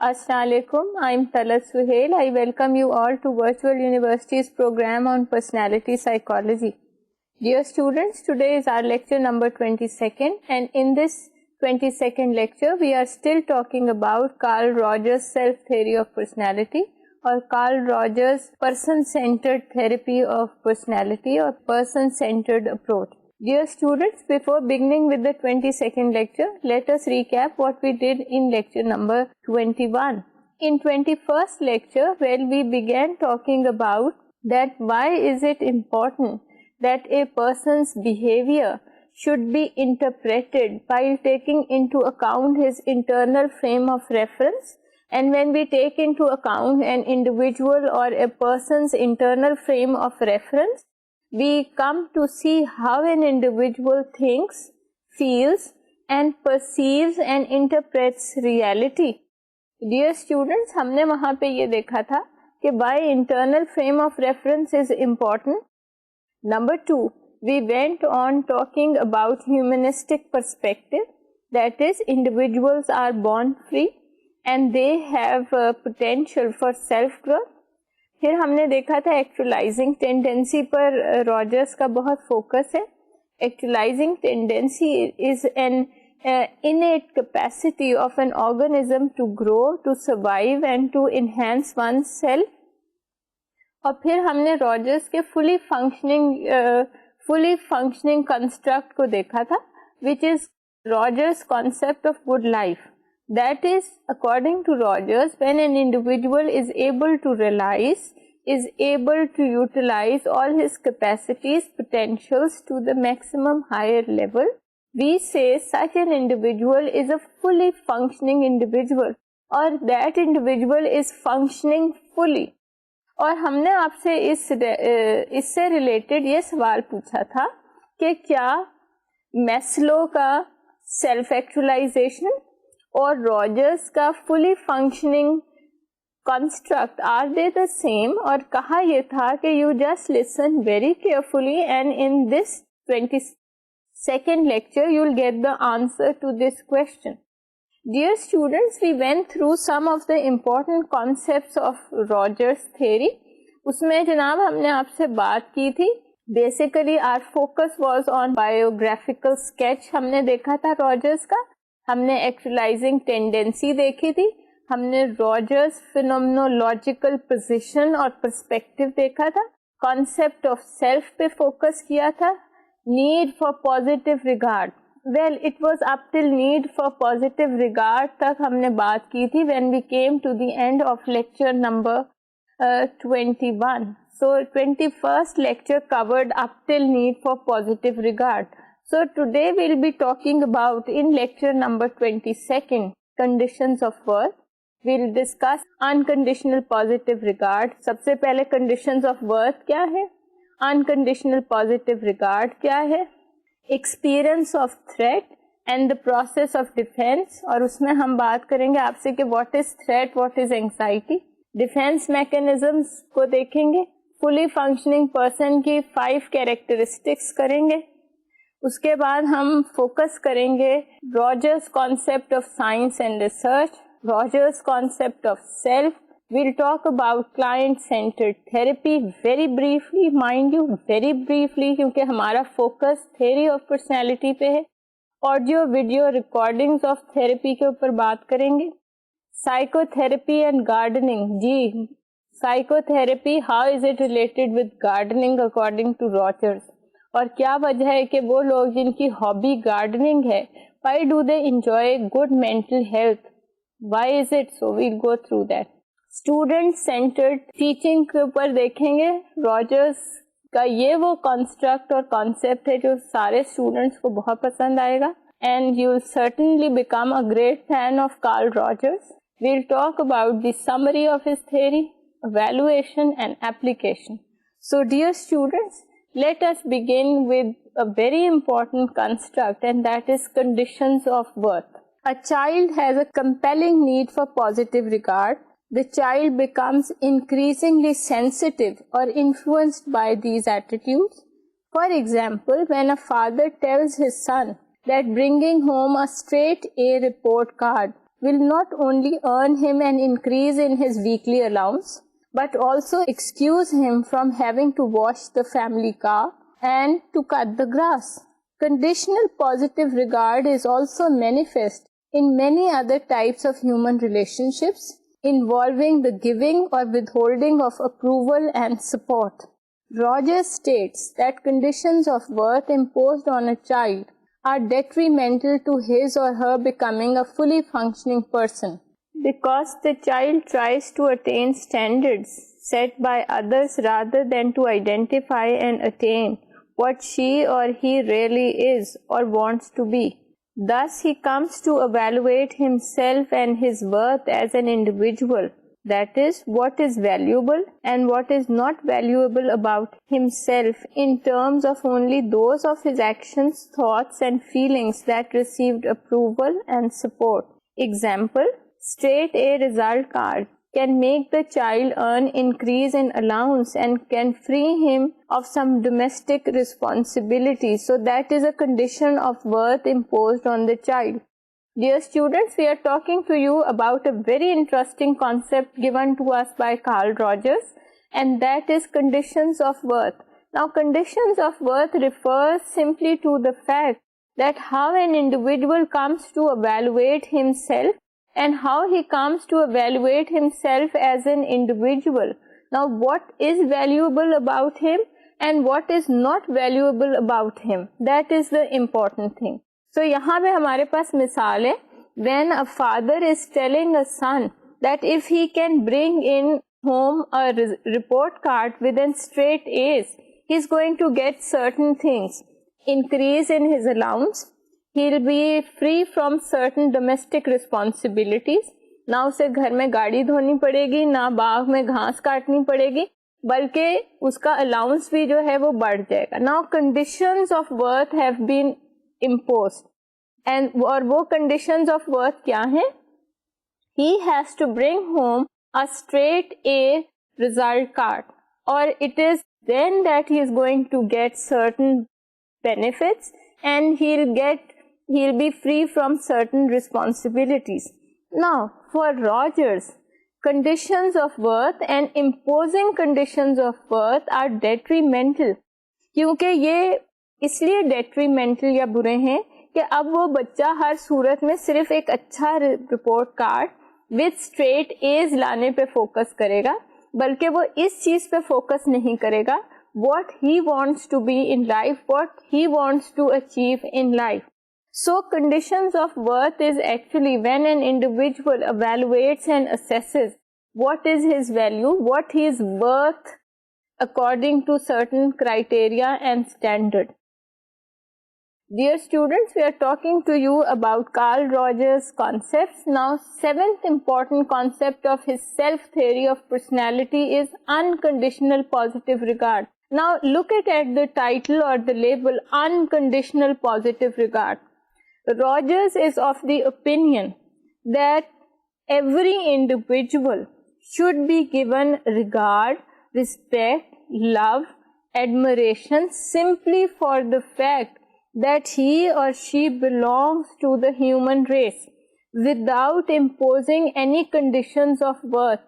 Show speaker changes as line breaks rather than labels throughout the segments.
Assalamualaikum, I am Talat Suhail. I welcome you all to Virtual University's program on Personality Psychology. Dear students, today is our lecture number 22nd, and in this 22nd lecture we are still talking about Carl Rogers' self-theory of personality, or Carl Rogers' person-centered therapy of personality, or person-centered approach. Dear students, before beginning with the 22nd lecture, let us recap what we did in lecture number 21. In 21st lecture, we began talking about that why is it important that a person's behavior should be interpreted while taking into account his internal frame of reference. And when we take into account an individual or a person's internal frame of reference, we come to see how an individual thinks, feels, and perceives and interprets reality. Dear students, हमने वहाँ पे ये देखा था कि why internal frame of reference is important. Number 2, we went on talking about humanistic perspective, that is, individuals are born free and they have potential for self-growth. फिर हमने देखा था एक्चुअलाइजिंग टेंडेंसी पर रॉजर्स का बहुत फोकस है. Actualising tendency is an innate capacity of an organism to grow, to survive and to enhance one's self. और फिर हमने रॉजर्स के fully functioning construct को देखा था, which is Rogers' concept of good life. That is, according to Rogers, when an individual is able to realize, is able to utilize all his capacities, potentials to the maximum higher level, we say such an individual is a fully functioning individual, or that individual is functioning fully. और हमने आपसे इससे related ये सवाल पूछा था कि क्या मैस्लो का सेल्फ एक्चुअलाइजेशन और रॉजर्स का fully functioning construct are they the same, और कहा यह था कि you just listen very carefully and in this 22nd lecture you will get the answer to this question. Dear students, we went through some of the important concepts of Rogers' theory. उसमें जनाब हमने आपसे बात की थी. Basically our focus was on biographical sketch हमने देखा था रॉजर्स का. हमने एक्चुअलाइजिंग टेंडेंसी देखी थी. हमने रॉजर्स फिनोमेनोलॉजिकल पोजीशन और पर्सपेक्टिव देखा था. कॉन्सेप्ट ऑफ सेल्फ पे फोकस किया था. Need for positive regard, well it was up till need for positive regard तक हमने बात की थी when we came to the end of lecture number 21. So 21st lecture covered up till need for positive regard. So today we will be talking about in lecture number 22nd conditions of worth. We will discuss unconditional positive regard. सबसे पहले conditions of worth क्या है, unconditional positive regard क्या है, experience of threat and the process of defense, और उसमें हम बात करेंगे आपसे कि what is threat, what is anxiety, defense mechanisms को देखेंगे, fully functioning person की 5 characteristics करेंगे. उसके बाद हम फोकस करेंगे Rogers concept of science and research, Rogers concept of self. we'll talk about client-centered therapy very briefly, mind you, very briefly, क्योंकि हमारा फोकस थ्योरी ऑफ पर्सनैलिटी पे है. Audio video recordings of therapy के ऊपर बात करेंगे. Psychotherapy and gardening, जी psychotherapy, how is it related with gardening according to Rogers, और क्या वजह है कि वो लोग जिनकी हॉबी गार्डनिंग है, why do they enjoy good mental health, why is it so, we'll go through that. Student centred teaching के ऊपर देखेंगे. रॉजर्स का ये वो कॉन्स्ट्रक्ट और कॉन्सेप्ट है जो सारे स्टूडेंट्स को बहुत पसंद आएगा, and you will certainly become a great fan of Karl Rogers. we'll talk about the summary of his theory, evaluation and application. So dear students, let us begin with a very important construct, and that is conditions of worth. A child has a compelling need for positive regard. The child becomes increasingly sensitive or influenced by these attitudes. For example, when a father tells his son that bringing home a straight A report card will not only earn him an increase in his weekly allowance, but also excuse him from having to wash the family car and to cut the grass. Conditional positive regard is also manifest in many other types of human relationships involving the giving or withholding of approval and support. Rogers states that conditions of worth imposed on a child are detrimental to his or her becoming a fully functioning person, because the child tries to attain standards set by others rather than to identify and attain what she or he really is or wants to be. Thus, he comes to evaluate himself and his worth as an individual, that is, what is valuable and what is not valuable about himself in terms of only those of his actions, thoughts and feelings that received approval and support. Example, straight A result card can make the child earn increase in allowance and can free him of some domestic responsibilities. So that is a condition of worth imposed on the child. Dear students, we are talking to you about a very interesting concept given to us by Carl Rogers, and that is conditions of worth. Now, conditions of worth refers simply to the fact that how an individual comes to evaluate himself and how he comes to evaluate himself as an individual. Now, what is valuable about him and what is not valuable about him, that is the important thing. So, यहाँ पे हमारे पास मिसाल है, when a father is telling a son that if he can bring in home a report card with an straight A's, he is going to get certain things, increase in his allowance, he'll be free from certain domestic responsibilities, ना उसे घर में गाड़ी धोनी पड़ेगी, ना बाग में घास काटनी पड़ेगी, बल्कि उसका अलाउंस भी जो है वो बढ़ जाएगा. Now conditions of worth have been imposed, and और वो conditions of worth क्या हैं? He has to bring home a straight A result card, or it is then that he is going to get certain benefits and he'll be free from certain responsibilities. Now, for Rogers, conditions of worth and imposing conditions of worth are detrimental, क्योंकि ये इसलिए detrimental या बुरे हैं कि अब वो बच्चा हर सूरत में सिर्फ एक अच्छा report card with straight A's लाने पे फोकस करेगा, बल्कि वो इस चीज पे फोकस नहीं करेगा what he wants to be in life, what he wants to achieve in life. So conditions of worth is actually when an individual evaluates and assesses what is his value, what he is worth according to certain criteria and standard. Dear students, we are talking to you about Carl Rogers' concepts. Now, seventh important concept of his self-theory of personality is unconditional positive regard. Now, look at the title or the label, unconditional positive regard. Rogers is of the opinion that every individual should be given regard, respect, love, admiration simply for the fact that he or she belongs to the human race, without imposing any conditions of worth,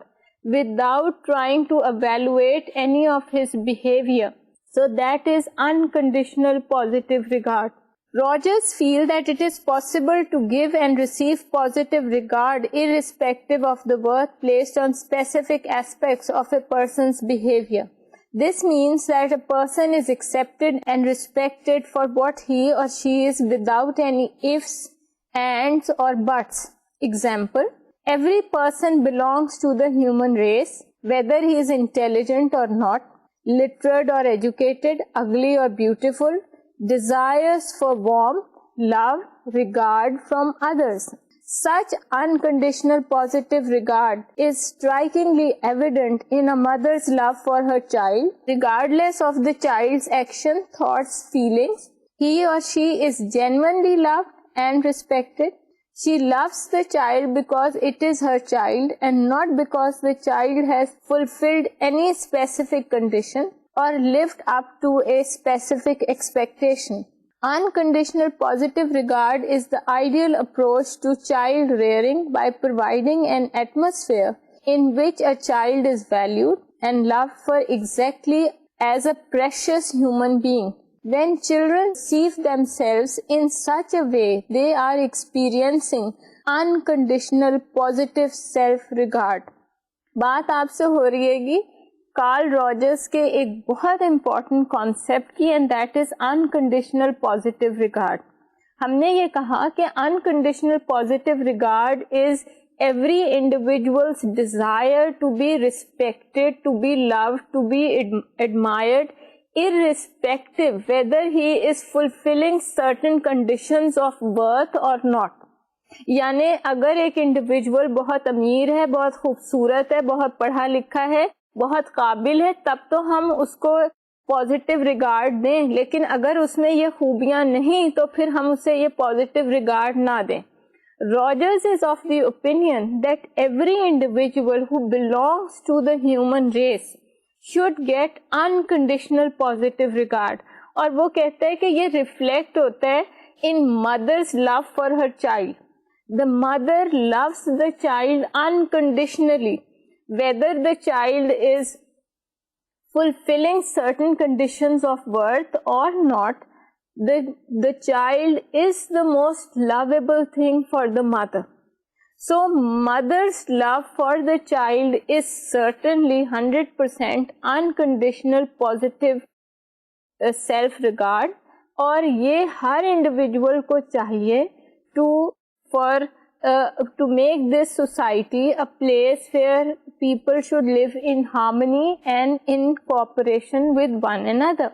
without trying to evaluate any of his behavior. So that is unconditional positive regard. Rogers feels that it is possible to give and receive positive regard irrespective of the worth placed on specific aspects of a person's behavior. This means that a person is accepted and respected for what he or she is without any ifs, ands or buts. Example, every person belongs to the human race, whether he is intelligent or not, literate or educated, ugly or beautiful, desires for warmth, love, regard from others. Such unconditional positive regard is strikingly evident in a mother's love for her child, regardless of the child's action, thoughts, feelings. He or she is genuinely loved and respected. She loves the child because it is her child and not because the child has fulfilled any specific condition or lived up to a specific expectation. Unconditional positive regard is the ideal approach to child rearing by providing an atmosphere in which a child is valued and loved for exactly as a precious human being. When children perceive themselves in such a way, they are experiencing unconditional positive self-regard. बात आपसे हो रही है Karl Rogers के एक बहुत important concept की, and that is unconditional positive regard. हमने ये कहा कि unconditional positive regard is every individual's desire to be respected, to be loved, to be admired, irrespective whether he is fulfilling certain conditions of birth or not. यानी अगर एक individual बहुत अमीर है, बहुत खूबसूरत है, बहुत पढ़ा लिखा है, बहुत काबिल है, तब तो हम उसको पॉजिटिव रिगार्ड दें, लेकिन अगर उसमें ये खूबियां नहीं तो फिर हम उसे ये पॉजिटिव रिगार्ड ना दें. Rogers is of the opinion that every individual who belongs to the human race should get unconditional positive regard. और वो कहते हैं कि ये रिफ्लेक्ट होता है in mother's love for her child. The mother loves the child unconditionally, whether the child is fulfilling certain conditions of birth or not. The child is the most lovable thing for the mother. So mother's love for the child is certainly 100% unconditional positive self-regard, और ये हर individual को चाहिए to make this society a place where people should live in harmony and in cooperation with one another.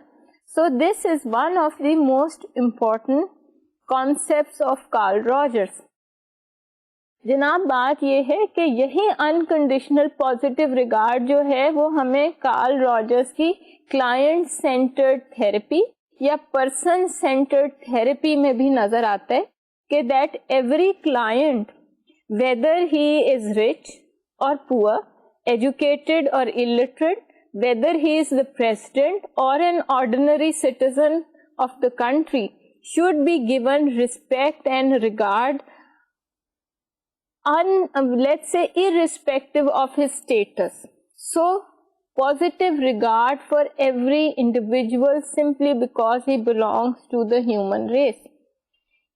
So this is one of the most important concepts of Carl Rogers. जनाब बात ये है कि यही unconditional positive regard जो है वो हमें कार्ल रॉजर्स की क्लाइंट सेंटर्ड थेरेपी या पर्सन सेंटर्ड थेरेपी में भी नजर आता है कि that every client, weather he is rich और पुअर, एजुकेटेड और illiterate, whether he is the president or an ordinary citizen of the country, should be given respect and regard, let's say irrespective of his status. So positive regard for every individual simply because he belongs to the human race.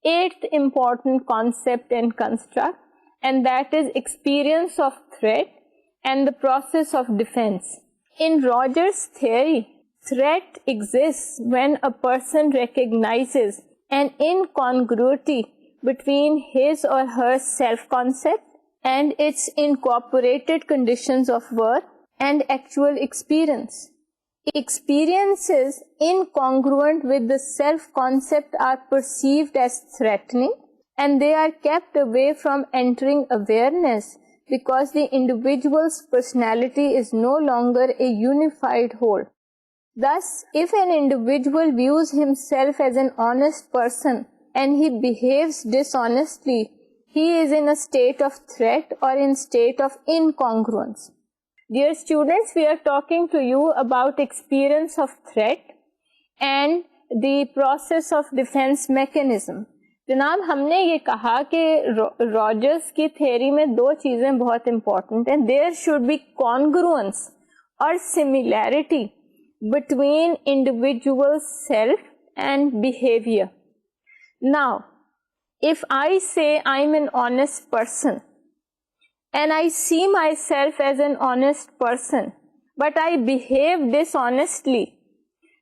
Eighth important concept and construct, and that is experience of threat and the process of defense. In Rogers' theory, threat exists when a person recognizes an incongruity between his or her self-concept and its incorporated conditions of birth and actual experience. Experiences incongruent with the self-concept are perceived as threatening, and they are kept away from entering awareness because the individual's personality is no longer a unified whole. Thus, if an individual views himself as an honest person and he behaves dishonestly, he is in a state of threat or in state of incongruence. Dear students, we are talking to you about experience of threat and the process of defense mechanism. जनाब हमने ये कहा कि Rogers की theory में दो चीजें बहुत इंपॉर्टेंट हैं. देयर शुड बी कॉन्ग्रुएंस और similarity between individual self and behaviour. Now if I say I am an honest person and I see myself as an honest person, but I behave dishonestly,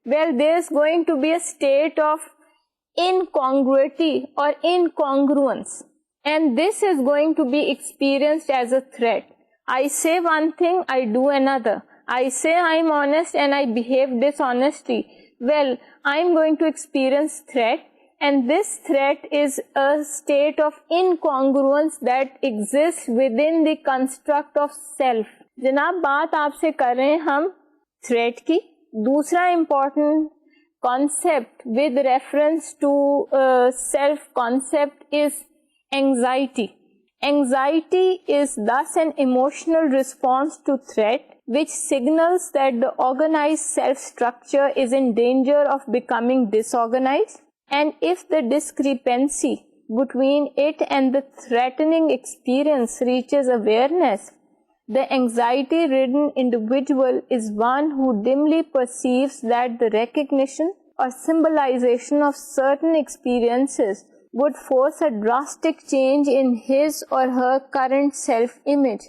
well, there's going to be a state of incongruity or incongruence, and this is going to be experienced as a threat. I say one thing, I do another. I say I'm honest and I behave dishonestly. Well, I'm going to experience threat, and this threat is a state of incongruence that exists within the construct of self. जनाब बात आपसे कर रहे हैं हम threat की. दूसरा important concept with reference to self concept is anxiety. Anxiety is thus an emotional response to threat which signals that the organized self structure is in danger of becoming disorganized, and if the discrepancy between it and the threatening experience reaches awareness, the anxiety-ridden individual is one who dimly perceives that the recognition or symbolization of certain experiences would force a drastic change in his or her current self-image.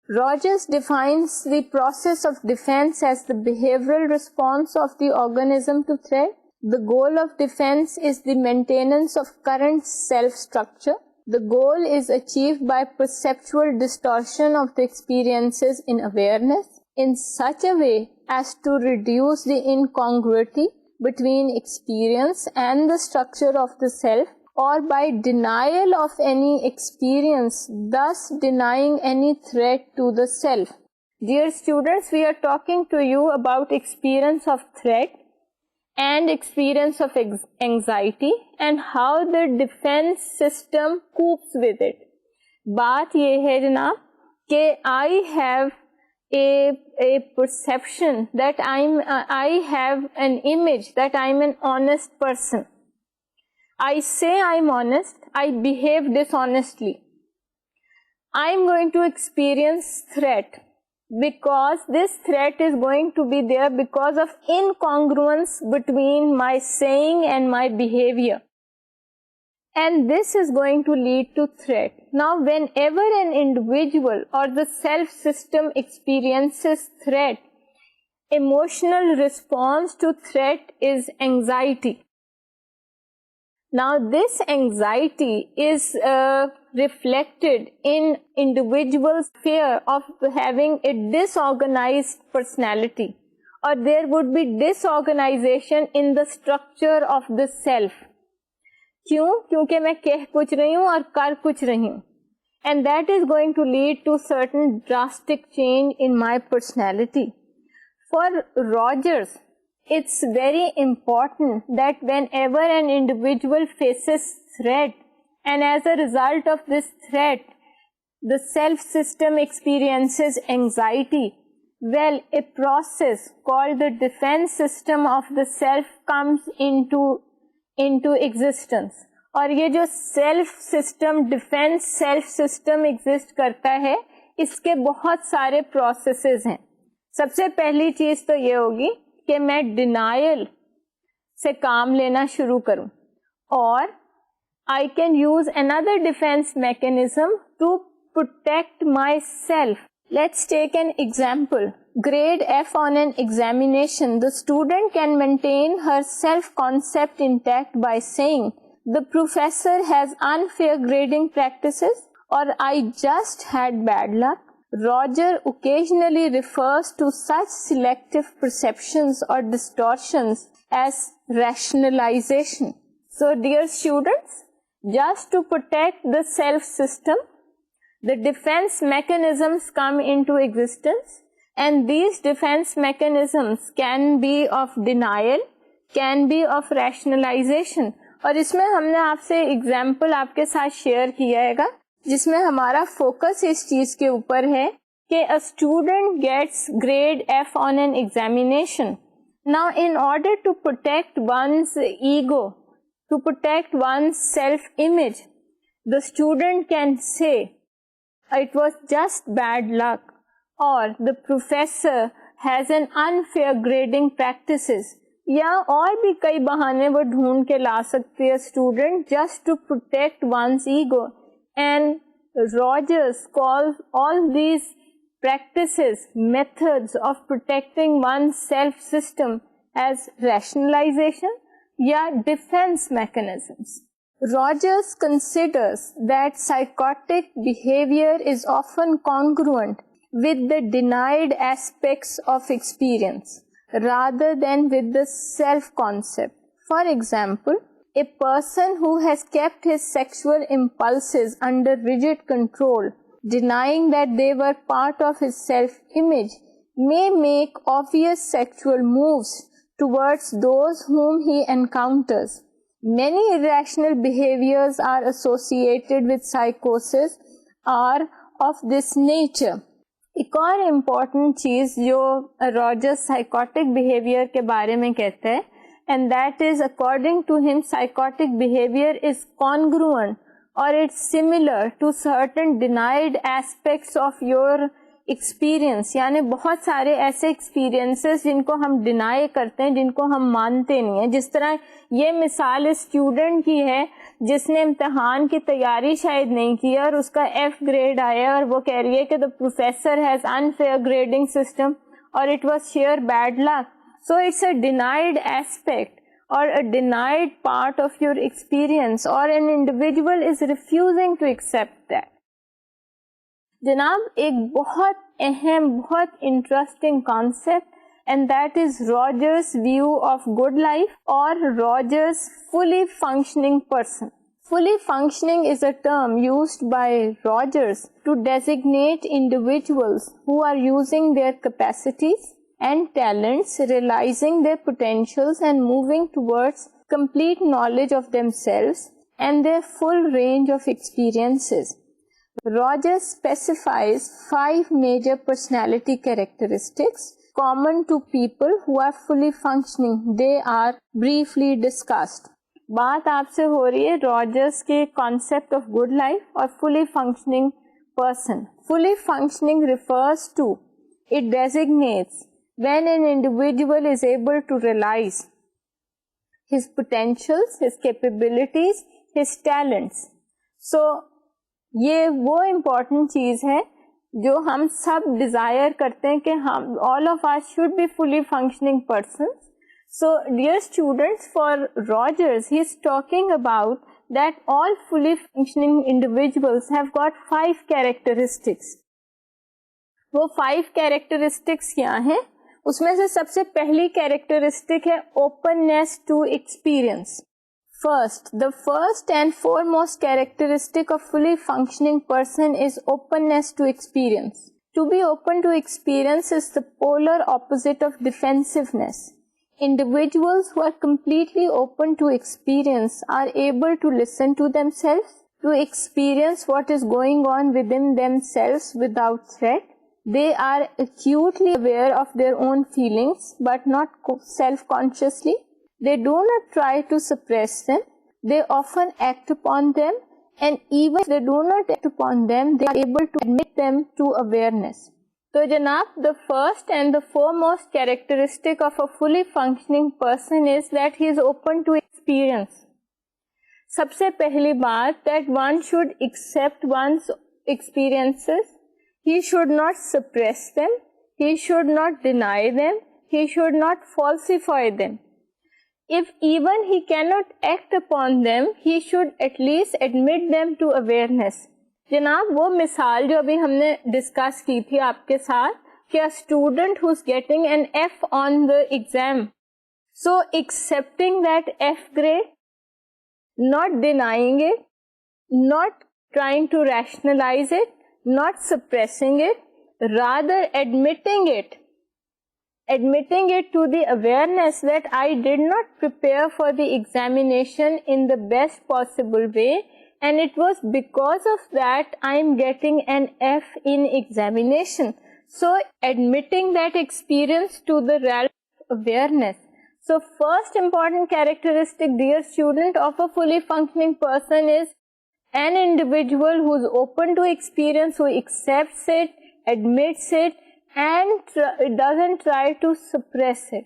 Rogers defines the process of defense as the behavioral response of the organism to threat. The goal of defense is the maintenance of current self-structure. The goal is achieved by perceptual distortion of the experiences in awareness in such a way as to reduce the incongruity between experience and the structure of the self, or by denial of any experience, thus denying any threat to the self. Dear students, we are talking to you about experience of threat and experience of anxiety and how the defense system copes with it. बात ये है जनाब कि I have a perception that I have an image that I'm an honest person. I say I'm honest, I behave dishonestly. I'm going to experience threat because this threat is going to be there because of incongruence between my saying and my behavior. And this is going to lead to threat. Now, whenever an individual or the self system experiences threat, emotional response to threat is anxiety. Now, this anxiety is reflected in individuals' fear of having a disorganized personality, or there would be disorganization in the structure of the self. क्यों? क्योंकि मैं कह कुछ रही हूँ और कर कुछ रही हूँ. And that is going to lead to certain drastic change in my personality. For Rogers, it's very important that whenever an individual faces threat, and as a result of this threat, the self system experiences anxiety, well, a process called the defense system of the self comes into existence. और ये जो self system, defense self system exist करता है, इसके बहुत सारे processes हैं. सबसे पहली चीज तो ये होगी कि मैं डिनायल से काम लेना शुरू करूं, और I can use another defense mechanism to protect myself. Let's take an example. Grade F on an examination. The student can maintain her self-concept intact by saying, the professor has unfair grading practices, or I just had bad luck. Roger occasionally refers to such selective perceptions or distortions as rationalization. So, dear students, just to protect the self system, the defense mechanisms come into existence, and these defense mechanisms can be of denial, can be of rationalization. और इसमें हमने आपसे example आपके साथ share किया है जिसमें हमारा फोकस इस चीज के ऊपर है कि a student gets grade F on an examination. Now, in order to protect one's ego, to protect one's self-image, the student can say, it was just bad luck, or the professor has an unfair grading practices, या और भी कई बहाने वो ढूंढ के ला सकती है student just to protect one's ego. And Rogers calls all these practices, methods of protecting one's self-system as rationalization या defense mechanisms. Rogers considers that psychotic behavior is often congruent with the denied aspects of experience rather than with the self-concept. For example, A person who has kept his sexual impulses under rigid control, denying that they were part of his self-image, may make obvious sexual moves towards those whom he encounters. Many irrational behaviors are associated with psychosis are of this nature. एक और important चीज जो Rogers psychotic behaviour के बारे में कहते हैं, and that is according to him psychotic behaviour is congruent और it's similar to certain denied aspects of your experience. यानी बहुत सारे ऐसे एक्सपीरियंसेस जिनको हम डिनाई करते हैं, जिनको हम मानते नहीं है. जिस तरह ये मिसाल इस स्टूडेंट की है जिसने इम्तिहान की तैयारी शायद नहीं की और उसका F ग्रेड आया और वो कह रही है कि the professor has unfair grading system और it was sheer bad luck. So it's a denied aspect or a denied part of your experience, or an individual is refusing to accept that. जनाब एक बहुत अहम, बहुत interesting concept, and that is Rogers' view of good life or Rogers' fully functioning person. Fully functioning is a term used by Rogers to designate individuals who are using their capacities and talents, realizing their potentials and moving towards complete knowledge of themselves and their full range of experiences. Rogers specifies 5 major personality characteristics common to people who are fully functioning. They are briefly discussed. बात आपसे हो रही है Rogers के concept of good life और fully functioning person. Fully functioning refers to, it designates when an individual is able to realize his potentials, his capabilities, his talents. So ये वो important चीज है जो हम सब डिजायर करते हैं कि हम all of us should be fully functioning persons. So dear students, for Rogers he is talking about that all fully functioning individuals have got 5 characteristics. वो 5 characteristics क्या हैं? उसमें से सबसे पहली कैरेक्टरिस्टिक है openness to experience. First, the first and foremost characteristic of fully functioning person is openness to experience. To be open to experience is the polar opposite of defensiveness. Individuals who are completely open to experience are able to listen to themselves, to experience what is going on within themselves without threat. They are acutely aware of their own feelings, but not self-consciously. They do not try to suppress them. They often act upon them, and even if they do not act upon them, they are able to admit them to awareness. So, Janab, the first and the foremost characteristic of a fully functioning person is that he is open to experience. सबसे पहली बात, that one should accept one's experiences. He should not suppress them. He should not deny them. He should not falsify them. If even he cannot act upon them, he should at least admit them to awareness. जनाब वो मिसाल जो अभी हमने discuss की थी आपके साथ कि a student who's getting an F on the exam, so accepting that F grade, not denying it, not trying to rationalize it, not suppressing it, rather admitting it to the awareness that I did not prepare for the examination in the best possible way, and it was because of that I am getting an F in examination. So admitting that experience to the realm of awareness. So first important characteristic, dear student, of a fully functioning person is an individual who is open to experience, who accepts it, admits it, and doesn't try to suppress it.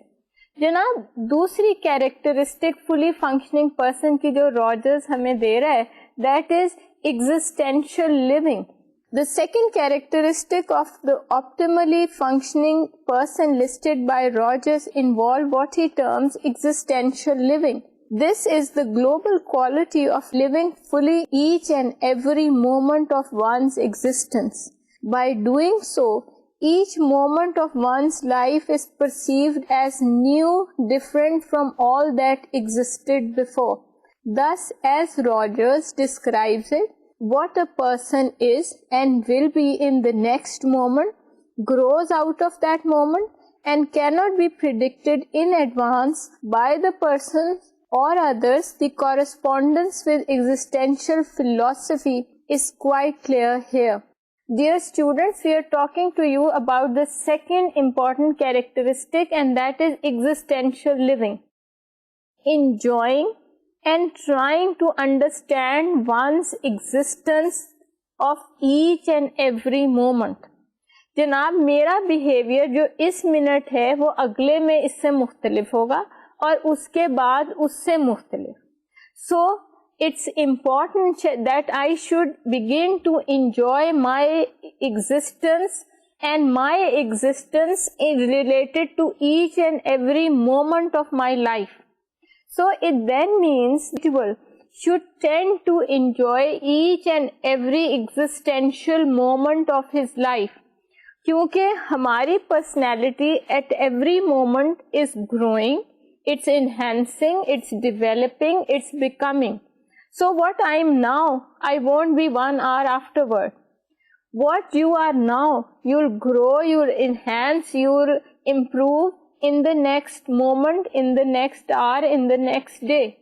जनाब दूसरी characteristic fully functioning person की जो Rogers हमें दे रहा है, that is existential living. The second characteristic of the optimally functioning person listed by Rogers involve what he terms existential living. This is the global quality of living fully each and every moment of one's existence. By doing so, each moment of one's life is perceived as new, different from all that existed before. Thus, as Rogers describes it, what a person is and will be in the next moment grows out of that moment and cannot be predicted in advance by the person or others. The correspondence with existential philosophy is quite clear here. Dear students, we are talking to you about the second important characteristic, and that is existential living. Enjoying and trying to understand one's existence of each and every moment. जनाब, मेरा behaviour जो इस minute है वो अगले में इससे मुख्तलिफ होगा और उसके बाद उससे मुख्तलिफ. So it's important that I should begin to enjoy my existence, and my existence is related to each and every moment of my life. So it then means individual should tend to enjoy each and every existential moment of his life. क्योंकि हमारी personality at every moment is growing, it's enhancing, it's developing, it's becoming. So what I am now, I won't be 1 hour afterward. What you are now, you'll grow, you'll enhance, you'll improve in the next moment, in the next hour, in the next day.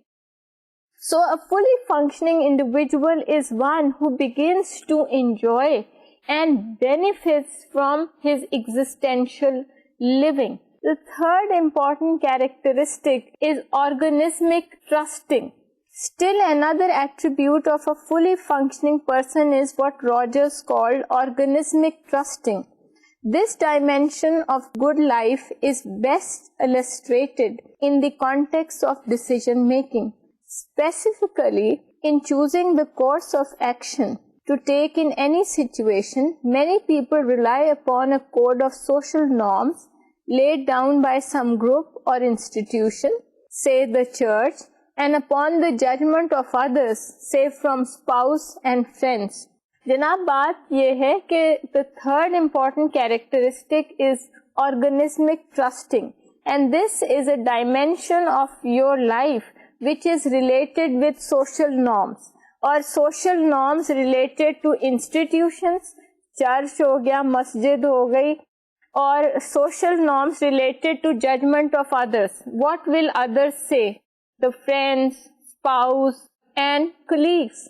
So a fully functioning individual is one who begins to enjoy and benefits from his existential living. The third important characteristic is organismic trusting. Still another attribute of a fully functioning person is what Rogers called organismic trusting. This dimension of good life is best illustrated in the context of decision making, specifically in choosing the course of action to take in any situation. Many people rely upon a code of social norms laid down by some group or institution, say the church, and upon the judgment of others, say from spouse and friends. जनाब, बात ये है कि the third important characteristic is organismic trusting, and this is a dimension of your life which is related with social norms, or social norms related to institutions, church हो गया, मस्जिद हो गई, or social norms related to judgment of others. What will others say? The friends, spouse, and colleagues.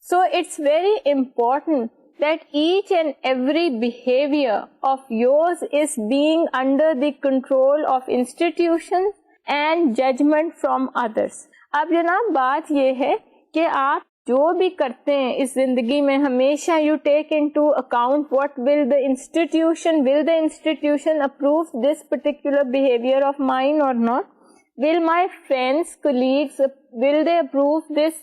So it's very important that each and every behavior of yours is being under the control of institutions and judgment from others. अब जनाब बात ये है कि आप जो भी करते हैं इस जिंदगी में हमेशा you take into account what will the institution approve this particular behavior of mine or not? Will my friends, colleagues, will they approve this?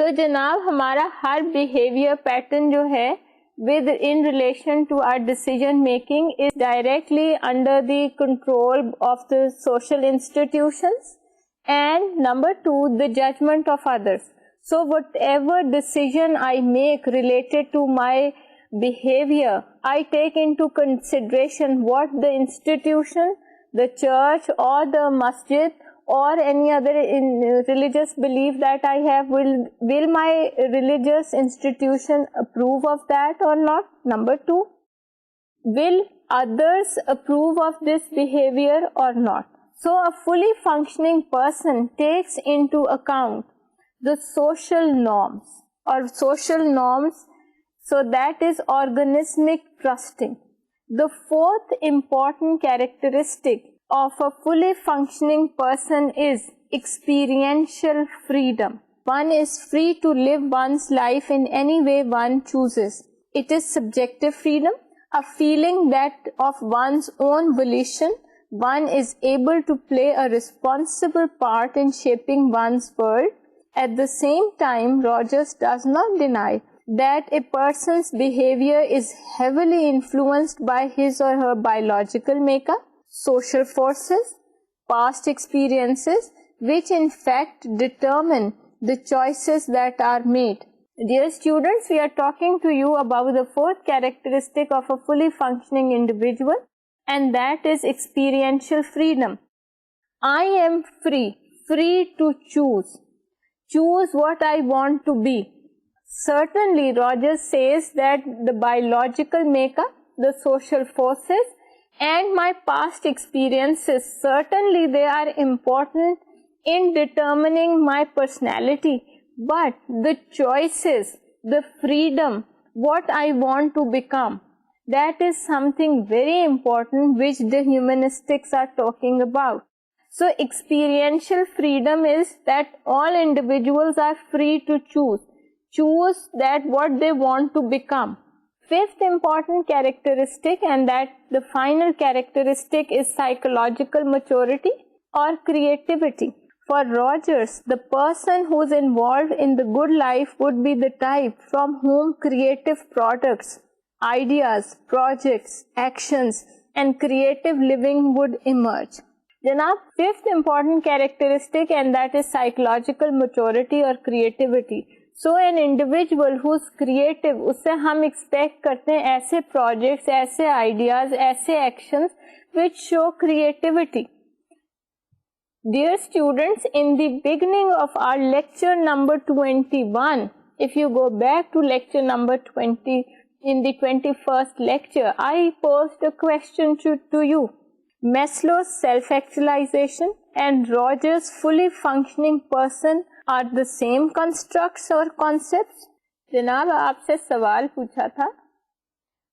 तो जनाब हमारा हर behavior pattern जो है with in relation to our decision making is directly under the control of the social institutions, and number 2, the judgment of others. So whatever decision I make related to my behavior, I take into consideration what the institution, the church or the masjid or any other religious belief that I have, will my religious institution approve of that or not? Number 2, will others approve of this behavior or not? So a fully functioning person takes into account the social norms, so that is organismic trusting. The fourth important characteristic of a fully functioning person is experiential freedom. One is free to live one's life in any way one chooses. It is subjective freedom, a feeling that of one's own volition, one is able to play a responsible part in shaping one's world. At the same time, Rogers does not deny that a person's behavior is heavily influenced by his or her biological makeup, social forces, past experiences, which in fact determine the choices that are made. Dear students, we are talking to you about the fourth characteristic of a fully functioning individual, and that is experiential freedom. I am free to choose. choose what I want to be. Certainly, Rogers says that the biological makeup, the social forces, and my past experiences, certainly they are important in determining my personality, but the choices, the freedom, what I want to become, that is something very important which the humanistics are talking about. So experiential freedom is that all individuals are free to choose that what they want to become. Fifth important characteristic, and that the final characteristic, is psychological maturity or creativity. For Rogers, the person who is involved in the good life would be the type from whom creative products, ideas, projects, actions, and creative living would emerge. जनाब, fifth important characteristic, and that is psychological maturity or creativity. So an individual who is creative, उससे हम expect करते हैं ऐसे projects, ऐसे ideas, ऐसे actions which show creativity. Dear students, in the beginning of our lecture number 21, if you go back to lecture number 20, in the 21st lecture, I posed a question to you. Maslow's self-actualization and Rogers' fully functioning person are the same constructs or concepts? जनाब, आपसे सवाल पूछा था,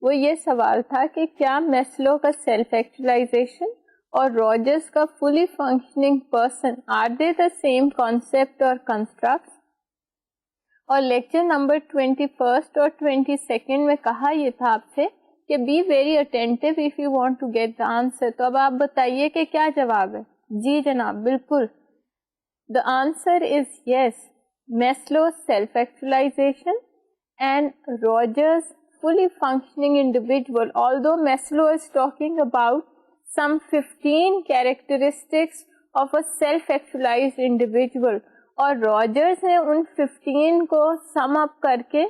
वो ये सवाल था कि क्या मैस्लो का सेल्फ एक्चुअलाइजेशन और रॉजर्स का fully functioning person are they the same concept और कंस्ट्रक्ट्स? और लेक्चर नंबर 21 और 22 में कहा ये था आपसे कि be very attentive if you want to get the answer. तो अब आप बताइए कि क्या जवाब है. जी जनाब, बिल्कुल. The answer is yes. Maslow's self-actualization and Rogers' fully functioning individual. Although Maslow is talking about some 15 characteristics of a self-actualized individual, और Rogers ने उन 15 को sum up करके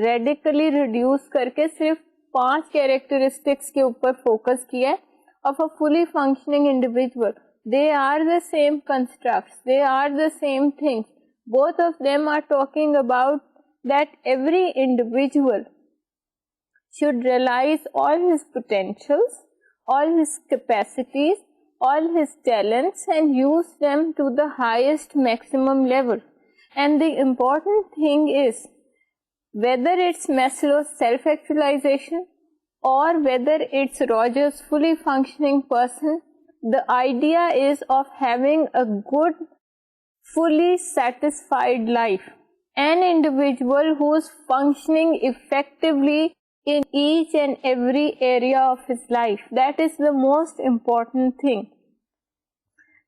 radically reduce करके सिर्फ 5 characteristics के ऊपर focus किया है of a fully functioning individual. They are the same constructs, they are the same things. Both of them are talking about that every individual should realize all his potentials, all his capacities, all his talents and use them to the highest maximum level. And the important thing is, whether it's Maslow's self-actualization or whether it's Rogers' fully functioning person, the idea is of having a good, fully satisfied life. An individual who is functioning effectively in each and every area of his life. That is the most important thing.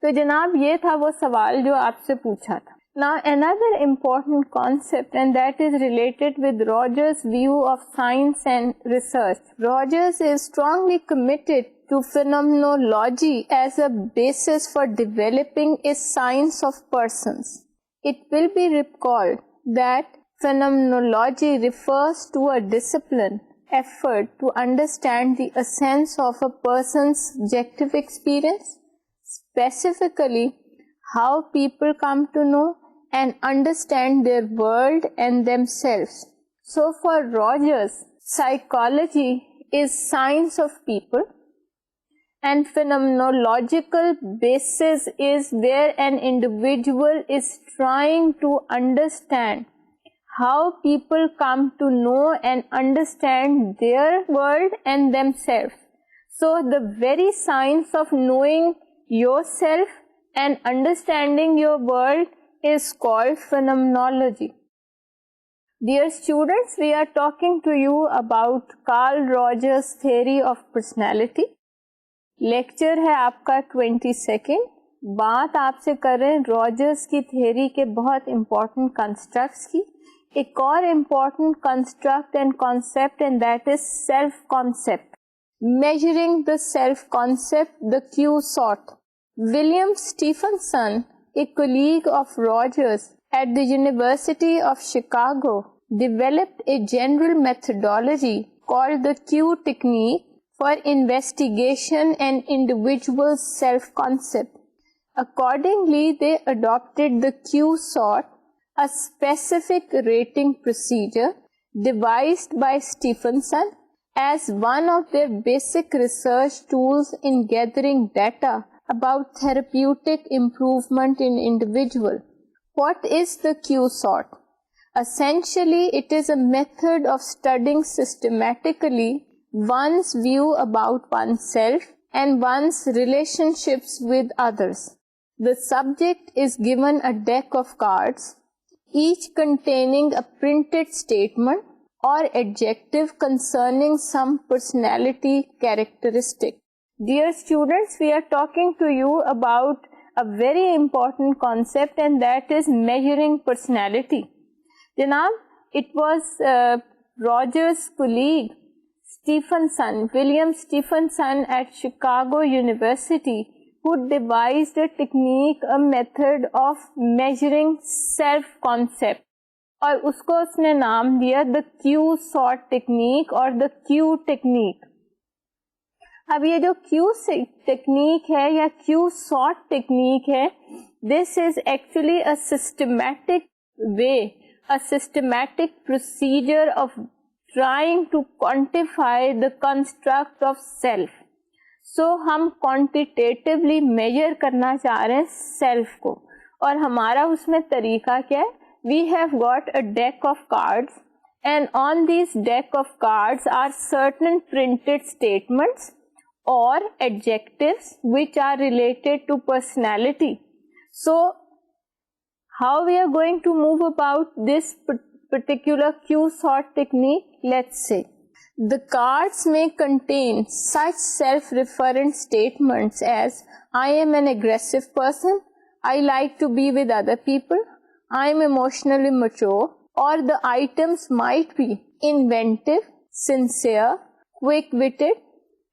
तो जनाब, ये था वो सवाल जो आपसे पूछा था. Now another important concept, and that is related with Rogers' view of science and research. Rogers is strongly committed to phenomenology as a basis for developing a science of persons. It will be recalled that phenomenology refers to a discipline, effort to understand the essence of a person's subjective experience, specifically how people come to know and understand their world and themselves. So for Rogers, psychology is science of people, and phenomenological basis is where an individual is trying to understand how people come to know and understand their world and themselves. So the very science of knowing yourself and understanding your world is called phenomenology. Dear students, we are talking to you about Carl Rogers' theory of personality. Lecture है आपका 22. बात आपसे कर रहे हैं Rogers की theory के बहुत इम्पॉर्टेंट कंस्ट्रक्ट्स की. एक और important construct and concept, and that is self concept. measuring the self concept, the Q sort. William Stephenson, a colleague of Rogers at the University of Chicago, developed a general methodology called the Q technique for investigation and individual self-concept. Accordingly, they adopted the Q sort, a specific rating procedure devised by Stephenson as one of their basic research tools in gathering data about therapeutic improvement in individual. What is the Q sort? Essentially, it is a method of studying systematically one's view about oneself and one's relationships with others. The subject is given a deck of cards, each containing a printed statement or adjective concerning some personality characteristic. Dear students, we are talking to you about a very important concept, and that is measuring personality. Janab, it was Roger's colleague William Stephenson at Chicago University, who devised a technique, a method of measuring self-concept, और उसको उसने नाम दिया the Q sort technique और the Q technique. अब ये जो Q technique है या क्यू सॉर्ट टेक्निक है, this is actually a systematic way, a systematic procedure of trying to quantify the construct of self. So हम quantitatively measure करना चाह रहे हैं self को, और हमारा उसमें तरीका क्या है? We have got a deck of cards, and on these deck of cards are certain printed statements or adjectives which are related to personality. So how we are going to move about this particular Q sort technique? Let's say the cards may contain such self-referent statements as I am an aggressive person, I like to be with other people, I am emotionally mature, or the items might be inventive, sincere, quick-witted,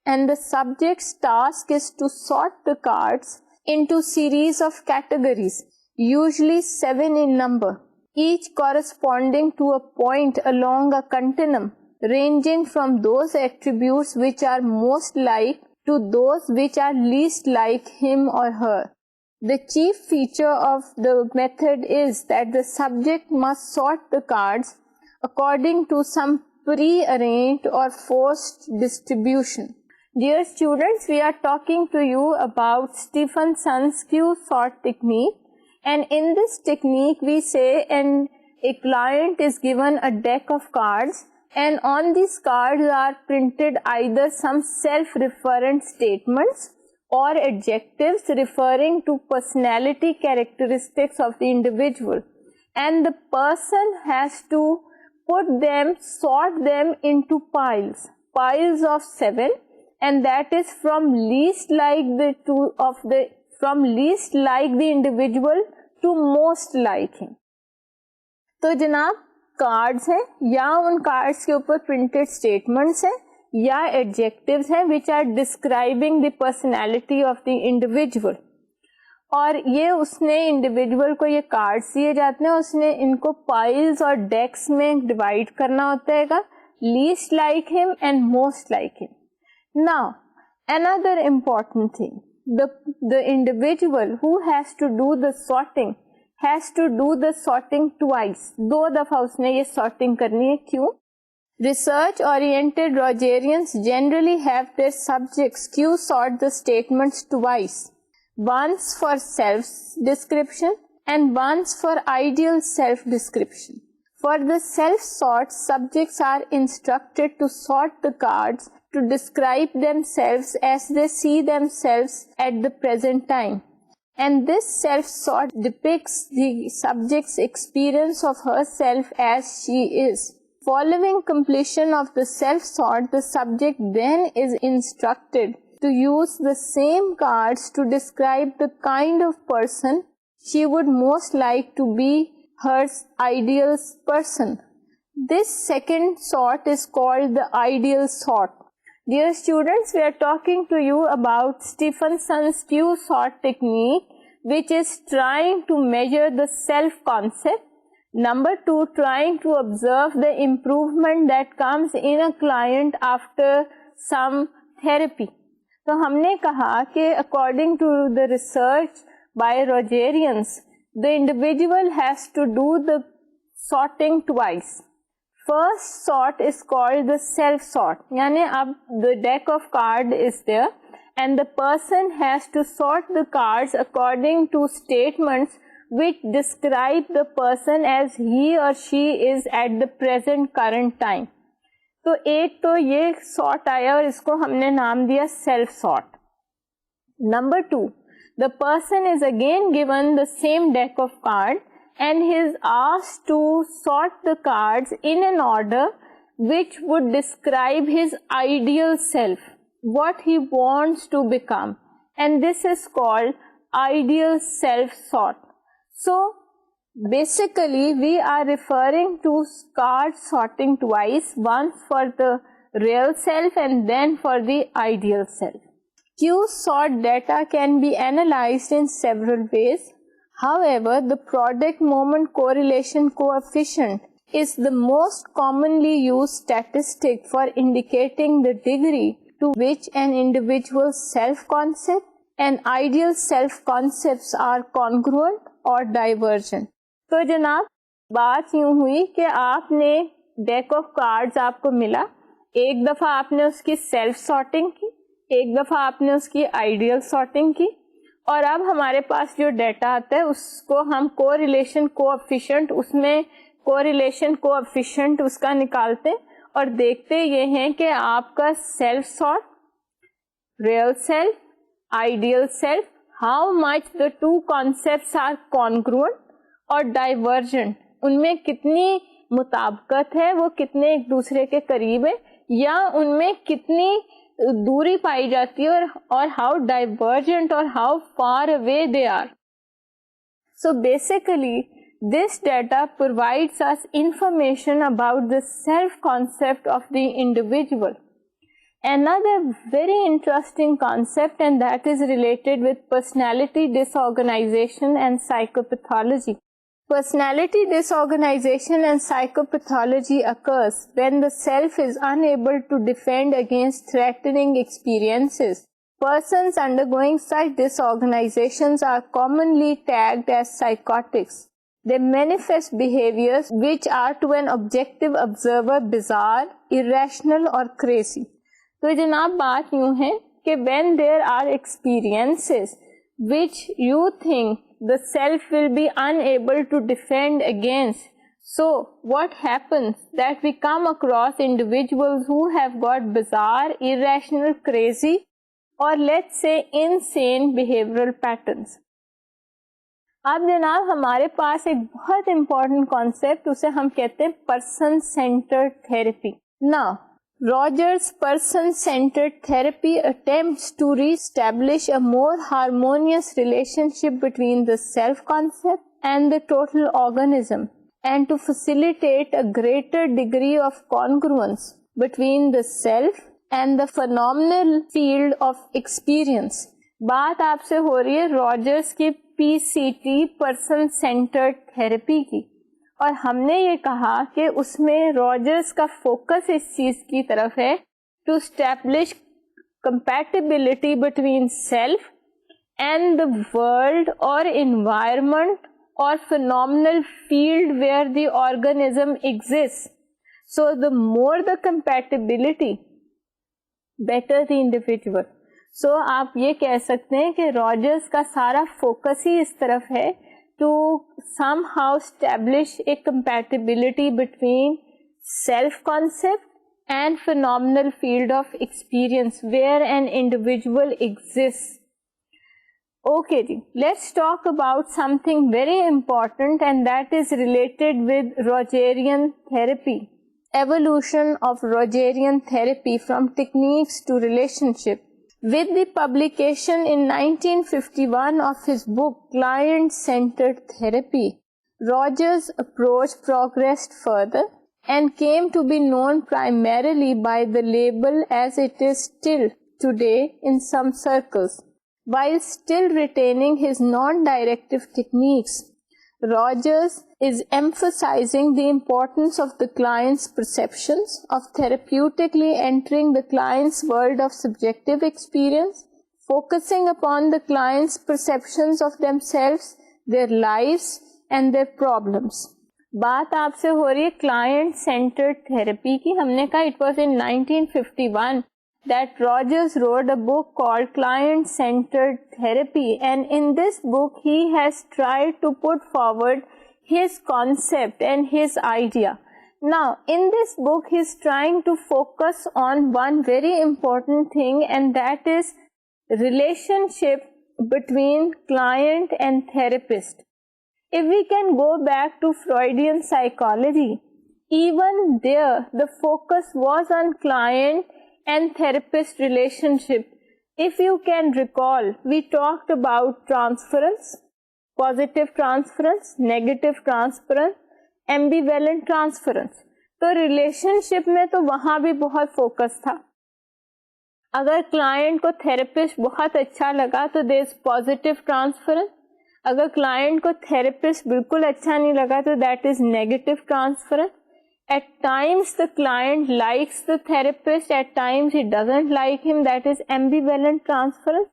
and the subject's task is to sort the cards into series of categories, usually 7 in number, each corresponding to a point along a continuum, ranging from those attributes which are most like to those which are least like him or her. The chief feature of the method is that the subject must sort the cards according to some pre-arranged or forced distribution. Dear students, we are talking to you about Stephenson's Q sort technique, and in this technique we say a client is given a deck of cards, and on these cards are printed either some self-referent statements or adjectives referring to personality characteristics of the individual, and the person has to sort them into piles of 7, and that is from least like the individual to most like him. तो जनाब cards हैं, या उन cards के ऊपर printed statements हैं या adjectives हैं which are describing the personality of the individual, और ये उसने इंडिविजुअल को ये कार्ड्स दिए जाते हैं, उसने इनको पाइल्स और डेक्स में डिवाइड करना होता है, least like him and most like him. Now another important thing, the individual who has to do the sorting has to do the sorting twice. 2 दफा उसने ये sorting करनी है. क्यों? Research oriented Rogerians generally have their subjects Q sort the statements twice, once for self description and once for ideal self description. For the self sort, subjects are instructed to sort the cards to describe themselves as they see themselves at the present time, and this self sort depicts the subject's experience of herself as she is. Following completion of the self sort, the subject then is instructed to use the same cards to describe the kind of person she would most like to be, her ideal person. This second sort is called the ideal sort. Dear students, we are talking to you about Stephenson's Q sort technique, which is trying to measure the self-concept. Number 2, trying to observe the improvement that comes in a client after some therapy. तो हमने कहा कि according to the research by Rogerians, the individual has to do the sorting twice. First sort is called the self sort. Yani ab the deck of cards is there and the person has to sort the cards according to statements which describe the person as he or she is at the present current time. तो एक तो ये sort आया और इसको हमने नाम दिया self sort. Number 2, the person is again given the same deck of cards and he is asked to sort the cards in an order which would describe his ideal self, what he wants to become, and this is called ideal self sort. So basically we are referring to card sorting twice, once for the real self and then for the ideal self. Q-sort data can be analyzed in several ways. However, the product moment correlation coefficient is the most commonly used statistic for indicating the degree to which an individual's self-concept and ideal self-concepts are congruent or divergent. तो जनाब बात यूं हुई कि आपने deck of cards आपको मिला, एक दफ़ा आपने उसकी सेल्फ सॉर्टिंग की, एक दफ़ा आपने उसकी आइडियल सॉर्टिंग की और अब हमारे पास जो डाटा आता है उसको हम कोरिलेशन कोएफिशिएंट, उसमें कोरिलेशन कोएफिशिएंट उसका निकालते और देखते ये हैं कि आपका self sort, real self, ideal self, how much the two concepts are congruent और डाइवर्जेंट, उनमें कितनी मुताबिकत है, वो कितने एक दूसरे के करीब है या उनमें कितनी दूरी पाई जाती है और हाउ डाइवर्जेंट और how far away they are. So basically this data provides us information about the self concept of the individual. Another very interesting concept, and that is related with personality disorganization and psychopathology. Personality disorganization and psychopathology occurs when the self is unable to defend against threatening experiences. Persons undergoing such disorganizations are commonly tagged as psychotics. They manifest behaviors which are to an objective observer bizarre, irrational or crazy. तो जनाब बात यूं है कि when there are experiences which you think the self will be unable to defend against, so what happens that we come across individuals who have got bizarre, irrational, crazy or let's say insane behavioral patterns. अब जनाब हमारे पास एक बहुत important concept, उसे हम कहते हैं person-centered therapy. Now Rogers' person-centered therapy attempts to re-establish a more harmonious relationship between the self-concept and the total organism and to facilitate a greater degree of congruence between the self and the phenomenal field of experience. बात आपसे हो रही है Rogers की PCT person-centered therapy की और हमने ये कहा कि उसमें रॉजर्स का फोकस इस चीज की तरफ है to establish compatibility between self and the world और एनवायरनमेंट और phenomenal field where the organism exist. So the more the compatibility better the individual. So आप ये कह सकते हैं कि रॉजर्स का सारा फोकस ही इस तरफ है to somehow establish a compatibility between self-concept and phenomenal field of experience where an individual exists. Okay, let's talk about something very important and that is related with Rogerian therapy. Evolution of Rogerian therapy from techniques to relationship. With the publication in 1951 of his book ClientCentered Therapy, Rogers' approach progressed further and came to be known primarily by the label as it is still today in some circles. While still retaining his non-directive techniques, Rogers is emphasizing the importance of the client's perceptions, of therapeutically entering the client's world of subjective experience, focusing upon the client's perceptions of themselves, their lives and their problems. बात आपसे हो रही है client centred therapy की. हमने कहा it was in 1951 that Rogers wrote a book called ClientCentered Therapy, and in this book he has tried to put forward his concept and his idea. Now in this book he is trying to focus on one very important thing, and that is relationship between client and therapist. If we can go back to Freudian psychology, even there the focus was on client and therapist relationship. If you can recall, we talked about transference, positive transference, negative transference, ambivalent transference. तो relationship में तो वहाँ भी बहुत focus था. अगर client को therapist बहुत अच्छा लगा तो there is positive transference. अगर client को therapist बिल्कुल अच्छा नहीं लगा तो that is negative transference. At times the client likes the therapist, at times he doesn't like him, that is ambivalent transference.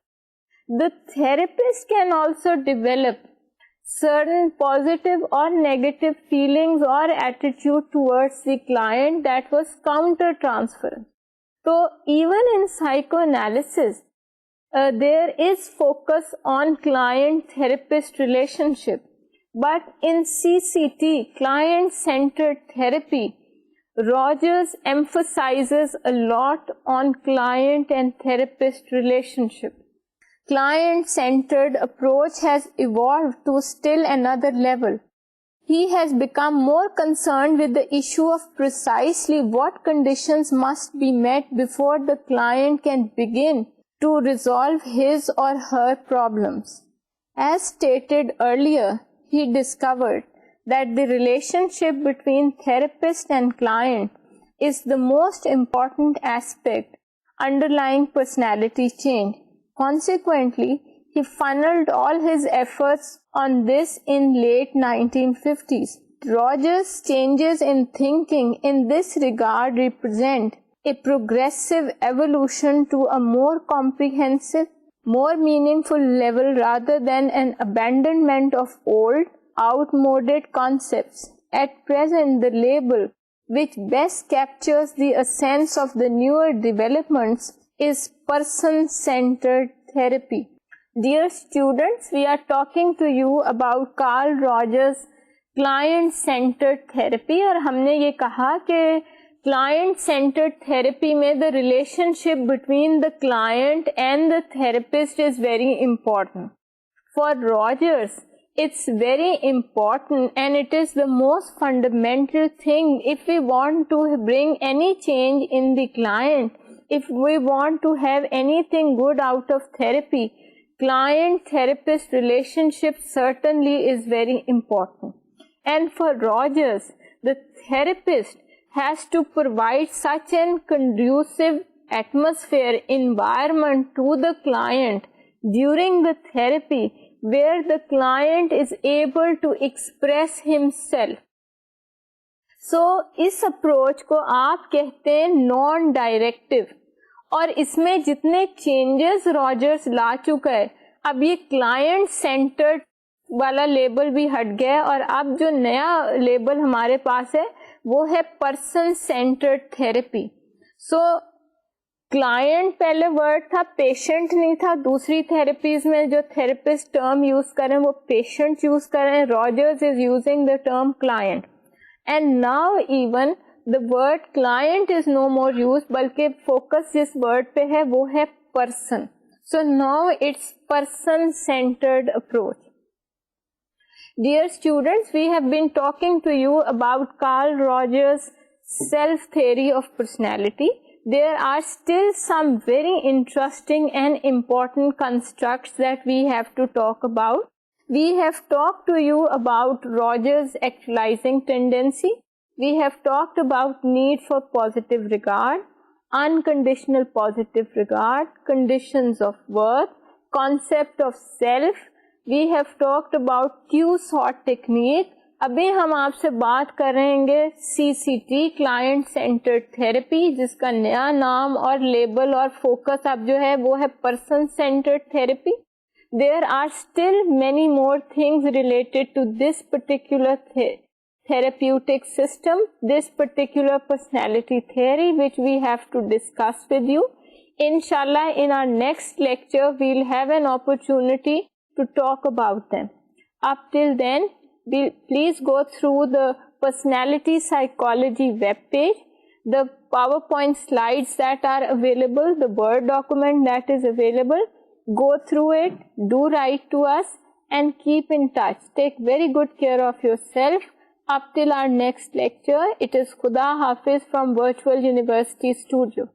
The therapist can also develop certain positive or negative feelings or attitude towards the client, that was counter transference. So even in psychoanalysis, there is focus on client-therapist relationship. But in CCT, client-centered therapy, Rogers emphasizes a lot on client and therapist relationship. Client-centered approach has evolved to still another level. He has become more concerned with the issue of precisely what conditions must be met before the client can begin to resolve his or her problems. As stated earlier, he discovered that the relationship between therapist and client is the most important aspect underlying personality change. Consequently, he funneled all his efforts on this in late 1950s. Rogers' changes in thinking in this regard represent a progressive evolution to a more comprehensive, more meaningful level rather than an abandonment of old, outmoded concepts. At present, the label which best captures the essence of the newer developments is person-centered therapy. Dear students, we are talking to you about Carl Rogers' client-centered therapy, और हमने ये कहा कि client-centered therapy में the relationship between the client and the therapist is very important. For Rogers, it's very important and it is the most fundamental thing if we want to bring any change in the client, if we want to have anything good out of therapy. Client-therapist relationship certainly is very important. And for Rogers, the therapist has to provide such an conducive atmosphere, environment to the client during the therapy where the client is able to express himself. So, इस approach को आप कहते हैं non-directive, और इसमें जितने changes Rogers ला चुका है, अब ये client-centered वाला लेबल भी हट गया और अब जो नया लेबल हमारे पास है वो है person-centered therapy. So, क्लाइंट पहले वर्ड था, पेशेंट नहीं था. दूसरी थेरेपीज में जो थेरेपिस्ट टर्म यूज करें वो पेशेंट यूज करें. Rogers is using the term client, and now even the word client is no more use, बल्कि फोकस जिस वर्ड पे है वो है person. So now it's person centred approach. Dear students, we have been talking to you about Carl Rogers' self-theory of personality. There are still some very interesting and important constructs that we have to talk about. We have talked to you about Rogers' actualizing tendency. We have talked about need for positive regard, unconditional positive regard, conditions of worth, concept of self. We have talked about Q-sort technique. अभी हम आपसे बात करेंगे CCT, client centred therapy, जिसका नया नाम और label और फोकस अब जो है वो है person centred therapy. There are still many more things related to this particular therapeutic system, this particular personality theory, which we have to discuss with you. Inshallah, in our next lecture, we'll have an opportunity to talk about them. Up till then, please go through the personality psychology webpage, the PowerPoint slides that are available, the Word document that is available. Go through it, do write to us, and keep in touch. Take very good care of yourself. Up till our next lecture, it is Khuda Hafiz from Virtual University Studio.